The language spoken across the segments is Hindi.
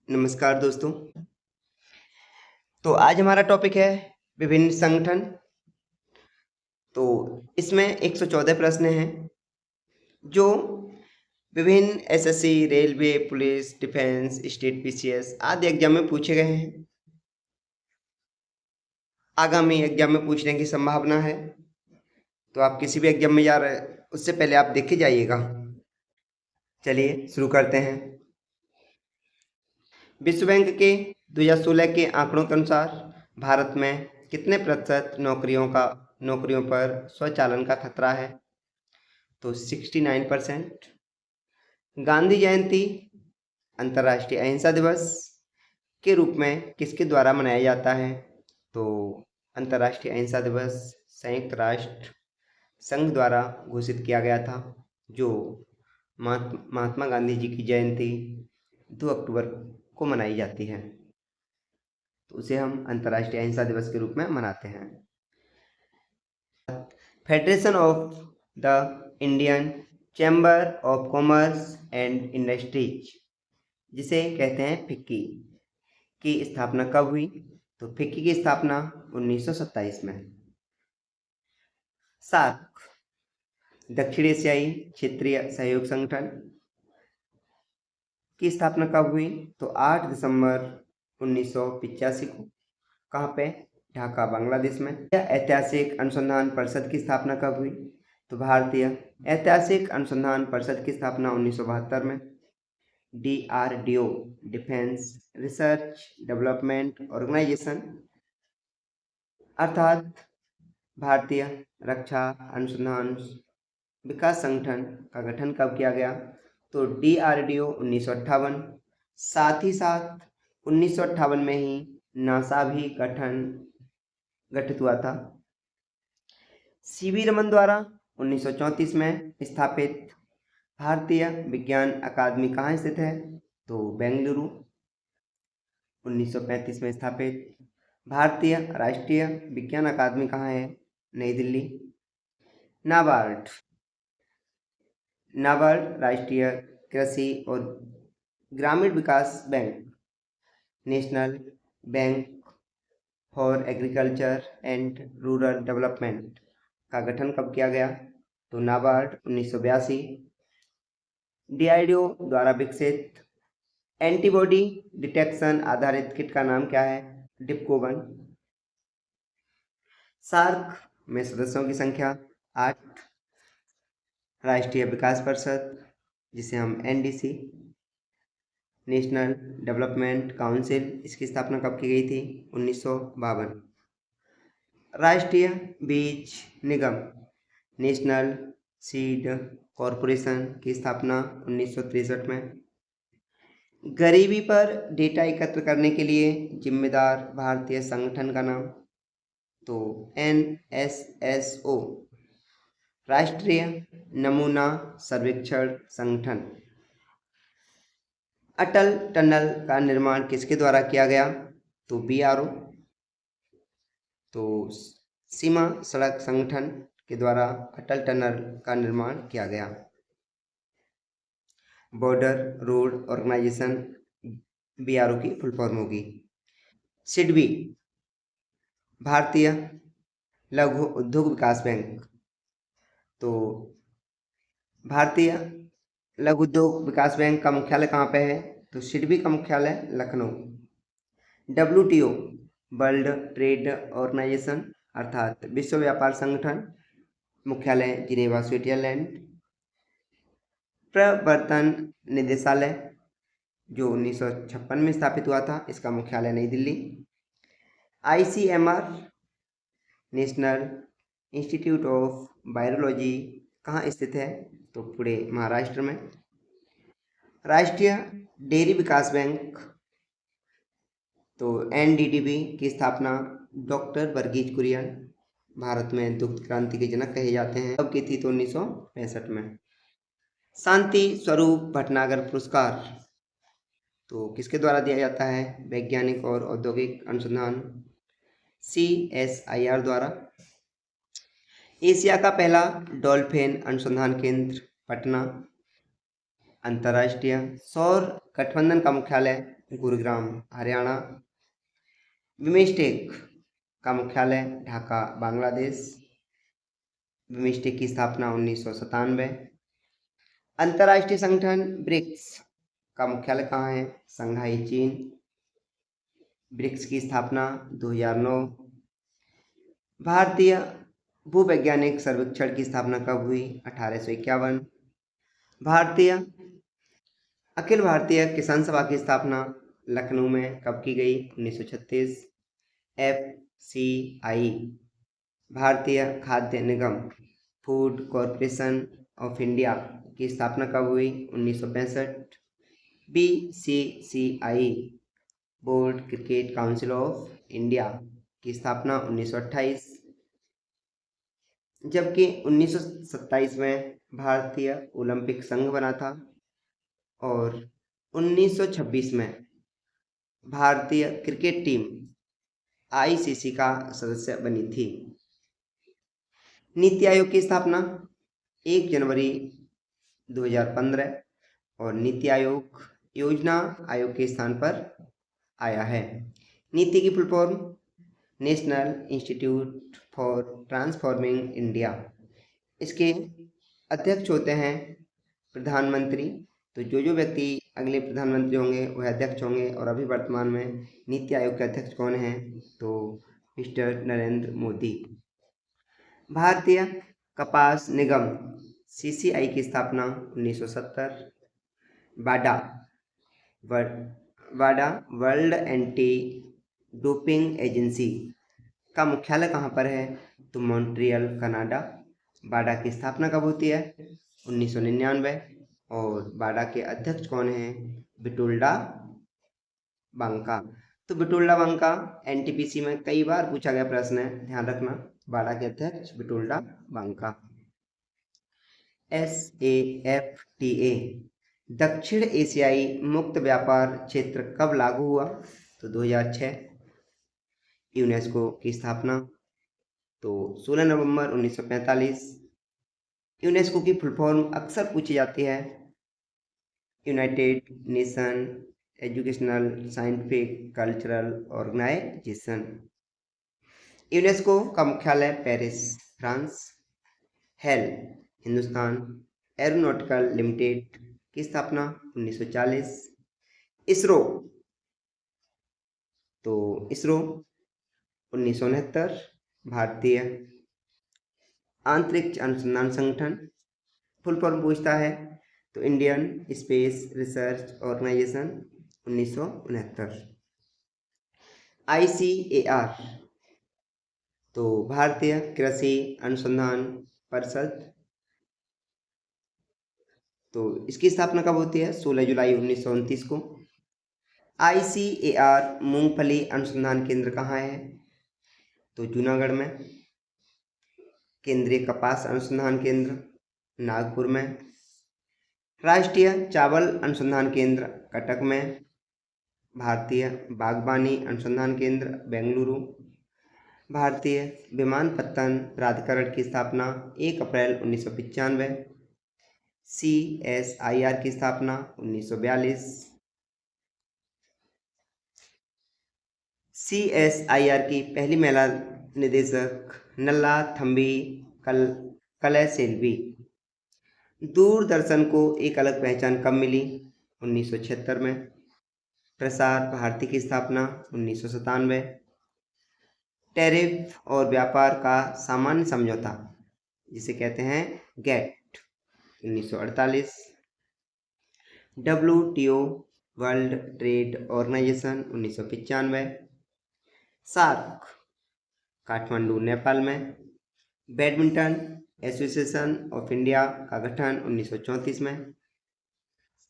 नमस्कार दोस्तों। तो आज हमारा टॉपिक है विभिन्न संगठन। तो इसमें 114 प्रश्न हैं जो विभिन्न SSC, railway, police, defence, state PCS आदि एग्जाम में पूछे गए हैं। आगामी एग्जाम में पूछने की संभावना है। तो आप किसी भी एग्जाम में जा रहे हैं उससे पहले आप देख के जाइएगा। चलिए शुरू करते हैं। विश्व बैंक के 2016 के आंकड़ों के अनुसार भारत में कितने प्रतिशत नौकरियों पर स्वचालन का खतरा है? तो 69%। गांधी जयंती अंतर्राष्ट्रीय अहिंसा दिवस के रूप में किसके द्वारा मनाया जाता है? तो अंतर्राष्ट्रीय अहिंसा दिवस संयुक्त राष्ट्र संघ द्वारा घोषित किया गया था, जो महात्मा गांधी जी की जयंती 2 अक्टूबर को मनाई जाती है। तो उसे हम अंतर्राष्ट्रीय अहिंसा दिवस के रूप में मनाते हैं। Federation of the Indian chamber of commerce and industries, जिसे कहते हैं फिक्की, की स्थापना कब हुई? तो फिक्की की स्थापना 1927 में। सार्क, दक्षिण एशियाई क्षेत्रीय सहयोग संगठन, की स्थापना कब हुई? तो 8 दिसंबर 1985 को। कहाँ पे? ढाका, बांग्लादेश में। ऐतिहासिक अनुसंधान परिषद की स्थापना कब हुई? तो भारतीय ऐतिहासिक अनुसंधान परिषद की स्थापना 1972 में। DRDO, defence research development organisation, अर्थात भारतीय रक्षा अनुसंधान विकास संगठन का गठन कब किया गया? तो DRDO 1958। साथ ही साथ 1958 में ही नासा भी गठित हुआ था। CV रमन द्वारा 1934 में स्थापित भारतीय विज्ञान अकादमी कहाँ स्थित है? तो बेंगलुरु। 1935 में स्थापित भारतीय राष्ट्रीय विज्ञान अकादमी कहाँ है? नई दिल्ली। नाबार्ड राष्ट्रीय कृषि और ग्रामीण विकास bank, National Bank for Agriculture and Rural Development का गठन कब किया गया? तो नाबार्ड 1982। DRDO द्वारा विकसित एंटीबॉडी डिटेक्शन आधारित किट का नाम क्या है? डिप्को-1। सार्क में सदस्यों की संख्या 8। राष्ट्रीय विकास परिषद, जिसे हम NDC, नेशनल डेवलपमेंट काउंसिल, इसकी स्थापना कब की गई थी? 1952। राष्ट्रीय बीज निगम, नेशनल सीड कॉरपोरेशन, की स्थापना 1963 में। गरीबी पर डेटा एकत्र करने के लिए जिम्मेदार भारतीय संगठन का नाम? तो NSSO, राष्ट्रीय नमूना सर्वेक्षण संगठन। अटल टनल का निर्माण किसके द्वारा किया गया? तो BRO। तो सीमा सड़क संगठन के द्वारा अटल टनल का निर्माण किया गया। बॉर्डर रोड ऑर्गेनाइजेशन, BRO की फुल फॉर्म होगी। सिडबी, भारतीय लघु उद्योग विकास बैंक। तो भारतीय लघु उद्योग विकास बैंक का मुख्यालय कहाँ पे है? तो सिडबी का मुख्यालय Lucknow. WTO, world trade organisation, अर्थात विश्व व्यापार संगठन, मुख्यालय जिनेवा, स्विट्जरलैंड। प्रवर्तन निदेशालय, जो 1956 में स्थापित हुआ था, इसका मुख्यालय नई Delhi. ICMR, national institute of virology, कहाँ स्थित है? तो पुणे, महाराष्ट्र में। राष्ट्रीय डेयरी विकास बैंक, तो NDDB, की स्थापना डॉक्टर वर्गीज कुरियन, भारत में दुग्ध क्रांति के जनक कहे जाते हैं, कब की थी? तो 1965 में। शांति स्वरूप भटनागर पुरस्कार तो किसके द्वारा दिया जाता है? वैज्ञानिक और औद्योगिक अनुसंधान, CSIR द्वारा। एशिया का पहला डॉल्फिन अनुसंधान केंद्र, पटना। अंतर्राष्ट्रीय सौर गठबंधन का मुख्यालय गुरुग्राम हरियाणा। बिमस्टेक का मुख्यालय ढाका बांग्लादेश। बिमस्टेक की स्थापना 1997। अंतर्राष्ट्रीय संगठन ब्रिक्स का मुख्यालय कहाँ है? शंघाई चीन। ब्रिक्स की स्थापना 2009। भारतीय भूवैज्ञानिक सर्वेक्षण की स्थापना कब हुई? 1851। भारतीय अखिल भारतीय किसान सभा की स्थापना लखनऊ में कब की गई? 1936। FCI भारतीय खाद्य निगम फूड कॉरपोरेशन ऑफ इंडिया की स्थापना कब हुई? 1965। BCCI board cricket council of India की स्थापना 1928। जबकि 1927 में भारतीय ओलंपिक संघ बना था और 1926 में भारतीय क्रिकेट टीम ICC का सदस्य बनी थी। नीति आयोग की स्थापना 1 जनवरी 2015 और नीति आयोग योजना आयोग के स्थान पर आया है। नीति की full form national institute for transforming India. इसके अध्यक्ष होते हैं प्रधानमंत्री। तो जो व्यक्ति अगले प्रधानमंत्री होंगे वह अध्यक्ष होंगे। और अभी वर्तमान में नीति आयोग के अध्यक्ष कौन हैं? तो मिस्टर नरेंद्र मोदी। भारतीय कपास निगम CCI की स्थापना 1970। वाडा वर्ल्ड एंटी डोपिंग एजेंसी का मुख्यालय कहाँ पर है? तो मॉन्ट्रियल कनाडा। वाडा की स्थापना कब होती है? 1999। और वाडा के अध्यक्ष कौन हैं? बिटुल्डा बांका। तो बिटुल्डा बांका NTPC में कई बार पूछा गया प्रश्न है, ध्यान रखना। वाडा के अध्यक्ष बिटुल्डा बांका। SAFTA दक्षिण एशियाई मुक्त व्यापार क्षेत्र कब लागू हुआ? तो 2006। यूनेस्को की स्थापना तो 16 नवंबर 1945। यूनेस्को की फुल फॉर्म अक्सर पूछी जाती है, united nation educational scientific cultural organisation. UNESCO का मुख्यालय Paris France. HAL Hindustan aeronautical limited की स्थापना 1940। इसरो तो इसरो 1969। भारतीय अंतरिक्ष अनुसंधान संगठन फुल फॉर्म पूछता है तो Indian space research organisation 1969। ICAR तो भारतीय कृषि अनुसंधान परिषद। तो इसकी स्थापना कब होती है? 16 जुलाई 1929 को। ICAR मूंगफली अनुसंधान केंद्र कहाँ है? तो जूनागढ़ में। केंद्रीय कपास अनुसंधान केंद्र नागपुर में। राष्ट्रीय चावल अनुसंधान केंद्र कटक में। भारतीय बागवानी अनुसंधान केंद्र बेंगलुरु। भारतीय विमानपत्तन प्राधिकरण की स्थापना 1 अप्रैल 1995। CSIR की स्थापना 1942। CSIR की पहली महिला निदेशक नल्ला थम्बी कलैसेल्वी। दूरदर्शन को एक अलग पहचान कब मिली? 1976 में। प्रसार भारती की स्थापना 1997। टैरिफ और व्यापार का सामान्य समझौता जिसे कहते हैं GATT 1948। WTO world trade Organization 1995। SAARC Kathmandu Nepal में। बैडमिंटन एसोसिएशन ऑफ इंडिया का गठन 1934 में।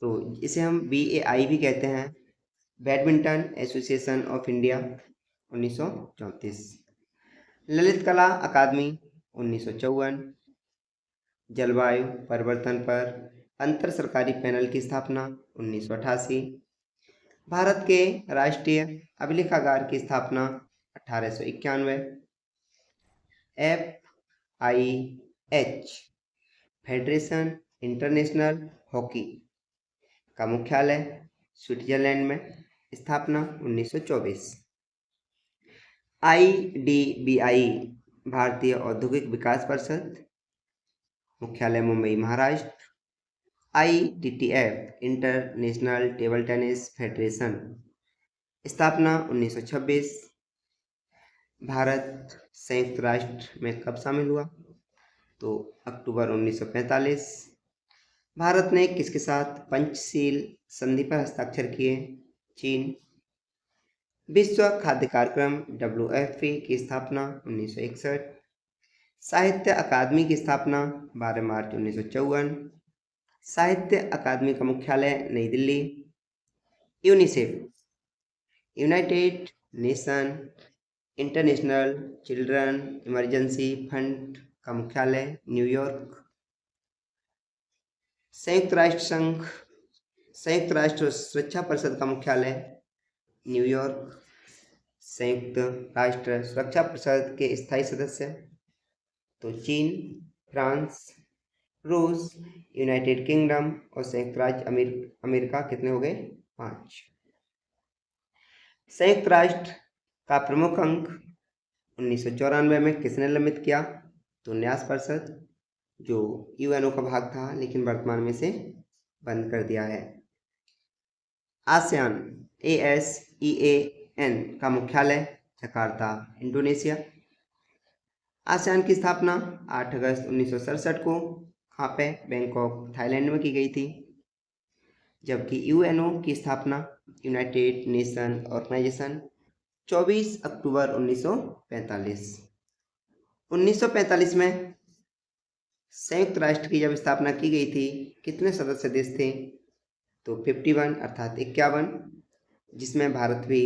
तो इसे हम BAI भी कहते हैं, badminton association of India 1934। Lalit कला अकादमी 1954। जलवायु परिवर्तन पर अंतर सरकारी पैनल की स्थापना 1988। भारत के राष्ट्रीय अभिलेखागार की स्थापना 1891। FIH फेडरेशन इंटरनेशनल हॉकी का मुख्यालय स्विट्जरलैंड में स्थापना 1924। IDBI भारतीय औद्योगिक विकास परिषद, मुख्यालय Mumbai Maharashtra. ITTF international table tennis federation, स्थापना 1926। भारत संयुक्त राष्ट्र में कब शामिल हुआ? तो अक्टूबर 1945। भारत ने किसके साथ पंचशील संधि पर हस्ताक्षर किए? चीन। विश्व खाद्य कार्यक्रम WFP की स्थापना 1961। साहित्य अकादमी की स्थापना 12 मार्च 1954। साहित्य अकादमी का मुख्यालय नई Delhi. UNICEF United nation international children emergency fund का मुख्यालय न्यूयॉर्क। संयुक्त राष्ट्र सुरक्षा परिषद का मुख्यालय न्यूयॉर्क। संयुक्त राष्ट्र सुरक्षा परिषद के स्थायी सदस्य तो चीन, फ्रांस, रूस, यूनाइटेड किंगडम और संयुक्त राज्य अमेरिका कितने हो गए? 5। संयुक्त राष्ट्र का प्रमुख अंग 1994 में किसने निर्मित किया? तो न्यास परिषद, जो यूएनओ का भाग था लेकिन वर्तमान में से बंद कर दिया है। आसियान ASEAN का मुख्यालय जकार्ता, इंडोनेशिया। आसियान की स्थापना 8 अगस्त 1967 को कहाँ पे? बैंकॉक, थाईलैंड में की गई थी। जबकि यूएनओ की स्थापना यूनाइटेड नेशन ऑर्गेनाइजेशन 24 अक्टूबर 1945। 1945 में संयुक्त राष्ट्र की जब स्थापना की गई थी, कितने सदस्य देश थे? तो 51 अर्थात 51, जिसमें भारत भी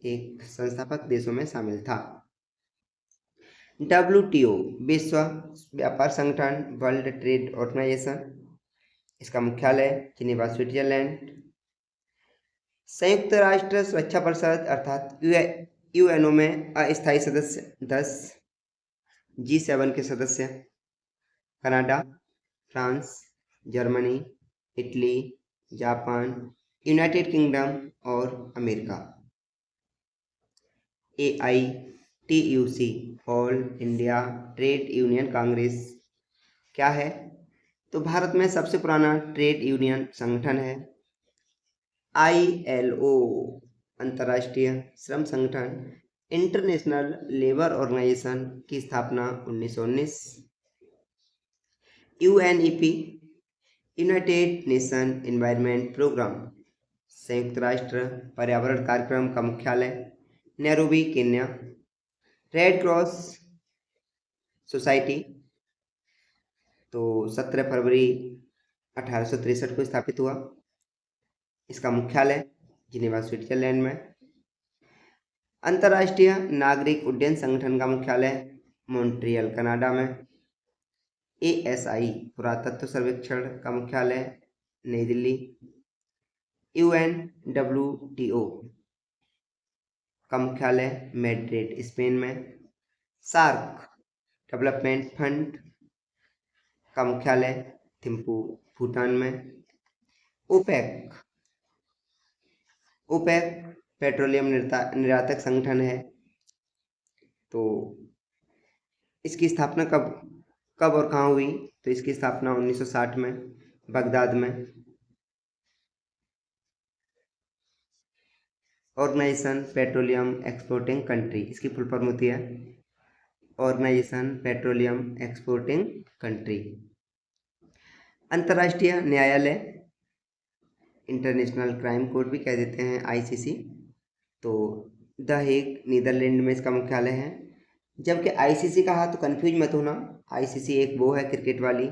एक संस्थापक देशों में शामिल था। WTO विश्व व्यापार संगठन, वर्ल्ड ट्रेड ऑर्गेनाइजेशन, इसका मुख्यालय जिनेवा, स्विट्जरलैंड। संयुक्त राष्ट्र सुरक्षा परिषद अर्थात यूएनओ में अस्थायी सदस्य 10। G7 के सदस्य Canada, France, Germany, Italy, Japan, United Kingdom और America. AITUC All India Trade Union Congress क्या है? तो भारत में सबसे पुराना ट्रेड यूनियन संगठन है। ILO अंतर्राष्ट्रीय श्रम संगठन, इंटरनेशनल लेबर ऑर्गेनाइजेशन की स्थापना 1919। UNEP united nation environment programme, संयुक्त राष्ट्र पर्यावरण कार्यक्रम का मुख्यालय Nairobi, Kenya. Red cross society तो 17 फरवरी 1863 को स्थापित हुआ। इसका मुख्यालय जिनेवा, स्विट्जरलैंड में। अंतर्राष्ट्रीय नागरिक उड्डयन संगठन का मुख्यालय मॉन्ट्रियल, कनाडा में। ASI पुरातत्व सर्वेक्षण का मुख्यालय नई दिल्ली। UNWTO का मुख्यालय मैड्रिड, स्पेन में। सार्क डेवलपमेंट फंड का मुख्यालय थिम्पू, भूटान में। ओपेक पेट्रोलियम निर्यातक संगठन है। तो इसकी स्थापना कब और कहाँ हुई? तो इसकी स्थापना 1960 में बगदाद में। ऑर्गेनाइजेशन पेट्रोलियम एक्सपोर्टिंग कंट्री, इसकी फुल फॉर्म होती है ऑर्गेनाइजेशन पेट्रोलियम एक्सपोर्टिंग कंट्री। अंतर्राष्ट्रीय न्यायालय, इंटरनेशनल क्राइम कोर्ट भी कह देते हैं, ICC, तो द हेग, नीदरलैंड में इसका मुख्यालय है। जबकि ICC कहा तो कंफ्यूज मत होना, ICC एक वो है क्रिकेट वाली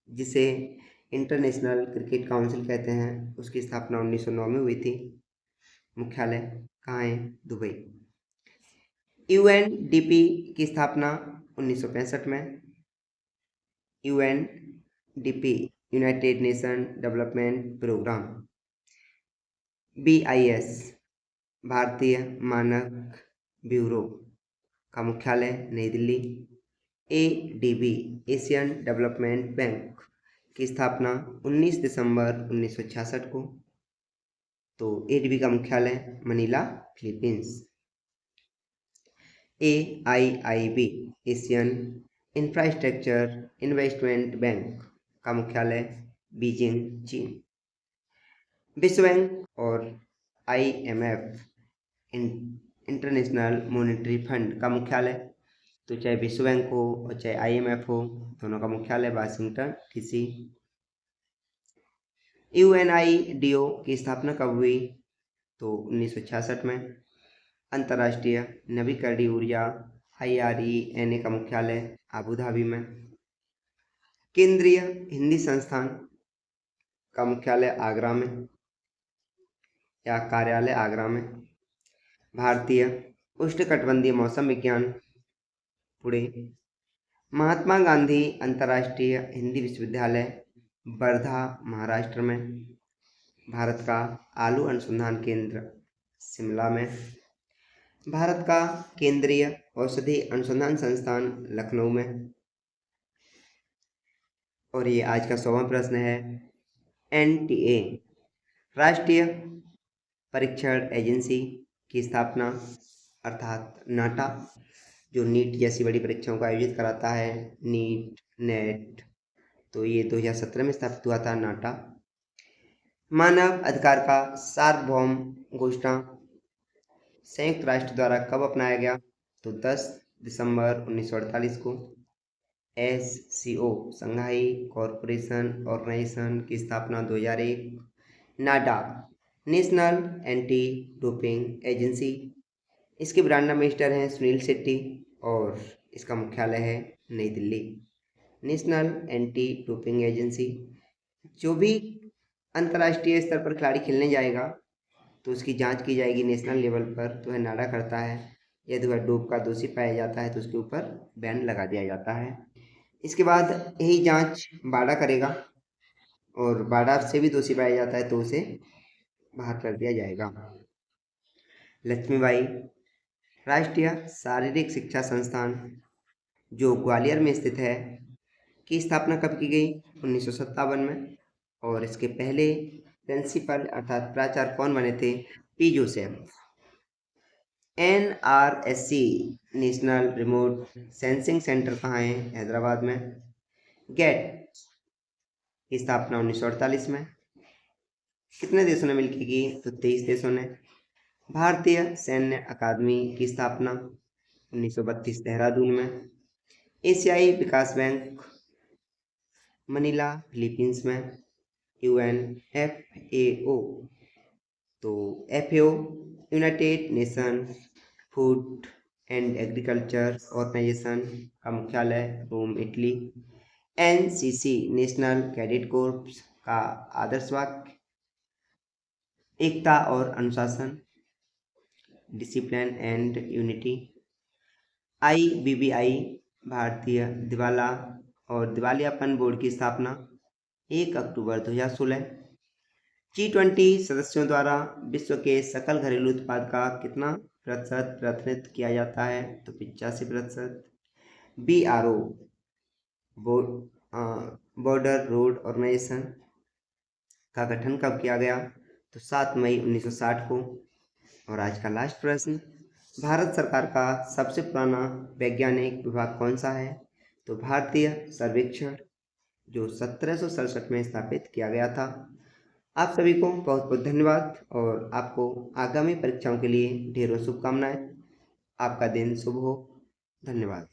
जिसे इंटरनेशनल क्रिकेट काउंसिल कहते हैं। उसकी स्थापना 1909 में हुई थी। मुख्यालय कहाँ है? दुबई। UNDP की स्थापना 1965 में। UNDP united nation development programme. BIS भारतीय मानक ब्यूरो का मुख्यालय नई Delhi. ADB Asian development bank की स्थापना 19 दिसंबर 1966 को। तो एडीबी का मुख्यालय Manila, Philippines. AIIB Asian infrastructure investment bank का मुख्यालय बीजिंग, चीन। विश्व बैंक और IMF इंटरनेशनल मॉनेटरी फंड का मुख्यालय, तो चाहे विश्व बैंक हो और चाहे IMF हो, दोनों का मुख्यालय वाशिंगटन DC। UNIDO की स्थापना कब हुई? तो 1966 में। अंतर्राष्ट्रीय नवीकरणीय ऊर्जा IRENA का मुख्यालय अबू धाबी में। केंद्रीय हिंदी संस्थान का मुख्यालय आगरा में या कार्यालय आगरा में। भारतीय उष्णकटिबंधीय मौसम विज्ञान पुणे। महात्मा गांधी अंतर्राष्ट्रीय हिंदी विश्वविद्यालय वर्धा, महाराष्ट्र में। भारत का आलू अनुसंधान केंद्र शिमला में। भारत का केंद्रीय औषधि अनुसंधान संस्थान लखनऊ में। और ये आज का 100वां प्रश्न है। NTA राष्ट्रीय परीक्षण एजेंसी की स्थापना अर्थात नाटा, जो नीट जैसी बड़ी परीक्षाओं का आयोजित कराता है, नीट, नेट, तो ये 2017 में स्थापित हुआ था नाटा। मानव अधिकार का सार्वभौम घोषणा संयुक्त राष्ट्र द्वारा कब अपनाया गया? तो 10 दिसंबर 1948 को। SCO संघाई कॉरपोरेशन ऑर्गेनाइजेशन की स्थापना 2001। नाडा नेशनल एंटी डोपिंग एजेंसी, इसके ब्रांड एम्बेसडर हैं सुनील शेट्टी और इसका मुख्यालय है नई Delhi. National anti doping agency, जो भी अंतर्राष्ट्रीय स्तर पर खिलाड़ी खेलने जाएगा तो उसकी जांच की जाएगी नेशनल लेवल पर, तो वह नाडा करता है। यदि वह डोप का दोषी पाया जाता है तो उसके ऊपर बैन लगा दिया जाता है। इसके बाद यही जांच बाडा करेगा और बाडा से भी दोषी पाया जाता है तो उसे बाहर कर दिया जाएगा। लक्ष्मीबाई राष्ट्रीय शारीरिक शिक्षा संस्थान, जो ग्वालियर में स्थित है, की स्थापना कब की गई? 1957 में। और इसके पहले प्रिंसिपल अर्थात प्राचार्य कौन बने थे? P. Joseph. NRSC national remote sensing centre कहाँ है? हैदराबाद में। गेट की स्थापना 1948 में। कितने देशों ने मिलकर की? तो 23 देशों ने। भारतीय सैन्य अकादमी की स्थापना 1932 देहरादून में। एशियाई विकास बैंक मनीला, फिलीपींस में। UNFAO, तो FAO United Nation Food and Agriculture Organization का मुख्यालय Rome, Italy. NCC National Cadet Corps का आदर्श वाक्य एकता और अनुशासन, डिसिप्लिन एंड यूनिटी। IBBI भारतीय दिवाला और दिवालियापन बोर्ड की स्थापना 1 अक्टूबर 2016। G20 सदस्यों द्वारा विश्व के सकल घरेलू उत्पाद का कितना प्रतिशत प्रतिनिधित्व किया जाता है? तो 85%। BRO बॉर्डर रोड ऑर्गेनाइजेशन का गठन कब किया गया? तो 7 मई 1960 को। और आज का लास्ट प्रश्न, भारत सरकार का सबसे पुराना वैज्ञानिक विभाग कौन सा है? तो भारतीय सर्वेक्षण, जो 1767 में स्थापित किया गया था। आप सभी को बहुत बहुत धन्यवाद और आपको आगामी परीक्षाओं के लिए ढेरों शुभकामनाएं। आपका दिन शुभ हो। धन्यवाद।